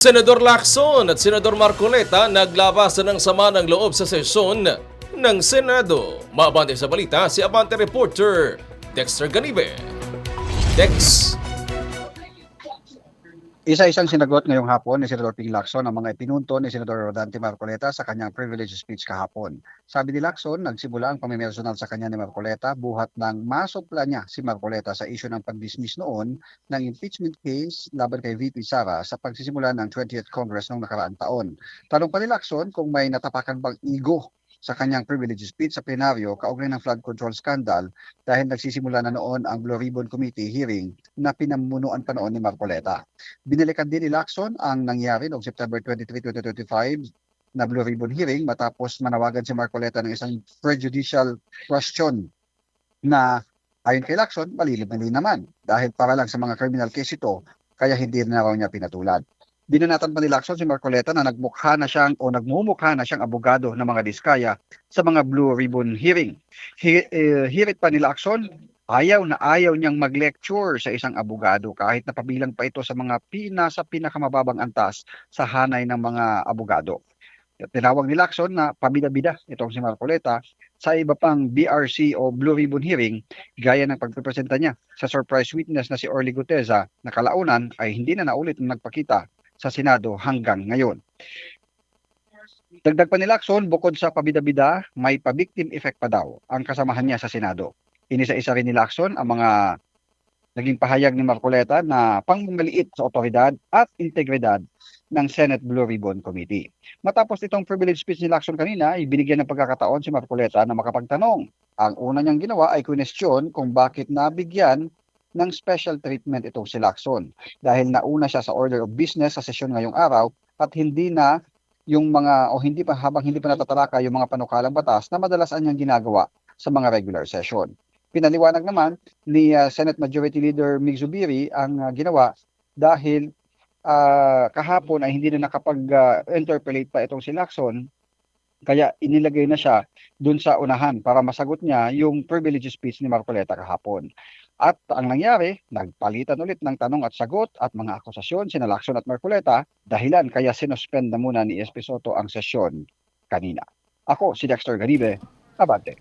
Senador Lacson at Senador Marcoleta naglabasan ng sama ng loob sa sesyon ng Senado. Maabante sa balita si Abante reporter Dexter Ganibe. Dex. Isa-isang sinagot ngayong hapon ni Senador Ping Lacson ang mga ipinunto ni Senador Rodante Marcoleta sa kanyang privilege speech kahapon. Sabi ni Lacson, nagsimula ang pamimersonal sa kanya ni Marcoleta buhat ng masupla niya si Marcoleta sa isyu ng pag-dismiss noon ng impeachment case laban kay VP Sara sa pagsisimula ng 20th Congress noong nakaraang taon. Tanong pa ni Lacson kung may natapakan bang ego sa kanyang privilege speech sa plenaryo kaugnay ng flood control scandal dahil nagsisimula na noon ang Blue Ribbon Committee hearing na pinamunuan pa noon ni Marcoleta. Binalikan din ni Lacson ang nangyari noong September 23, 2025 na Blue Ribbon hearing matapos manawagan si Marcoleta ng isang prejudicial question na ayon kay Lacson, mali naman dahil para lang sa mga criminal case ito kaya hindi na raw niya pinatulad. Binanatan pa ni Lacson si Marcoleta na nagmumukha na siyang abogado ng mga diskaya sa mga Blue Ribbon hearing. Hirit pa ni Lacson, ayaw niyang mag-lecture sa isang abogado kahit napabilang pa ito sa mga nasa pinakamababang antas sa hanay ng mga abogado. Tinawag ni Lacson na pabida-bida itong si Marcoleta sa iba pang BRC o Blue Ribbon hearing gaya ng pagpipresenta niya sa surprise witness na si Orly Guteza na kalaunan ay hindi na naulit na nagpakita sa Senado hanggang ngayon. Dagdag pa ni Lacson, bukod sa pabida-bida, may pa-victim effect pa daw ang kasamahan niya sa Senado. Inisa-isa rin ni Lacson ang mga naging pahayag ni Marcoleta na pangmaliit sa otoridad at integridad ng Senate Blue Ribbon Committee. Matapos itong privilege speech ni Lacson kanina, ibinigyan ng pagkakataon si Marcoleta na makapagtanong. Ang una niyang ginawa ay question kung bakit nabigyan ng special treatment itong si Lacson dahil nauna siya sa order of business sa sesyon ngayong araw at hindi na yung mga hindi pa natatalaka yung mga panukalang batas na madalas niyang ginagawa sa mga regular session. Pinaliwanag naman ni Senate Majority Leader Mig Zubiri ang ginawa dahil kahapon ay hindi na nakapag-interpellate pa itong si Lacson kaya inilagay na siya dun sa unahan para masagot niya yung privilege speech ni Marcoleta kahapon. At ang nangyari, nagpalitan ulit ng tanong at sagot at mga akusasyon sina Lacson at Marcoleta, dahilan kaya sinuspend na muna ni SP Soto ang sesyon kanina. Ako si Dexter Ganibe, Abante.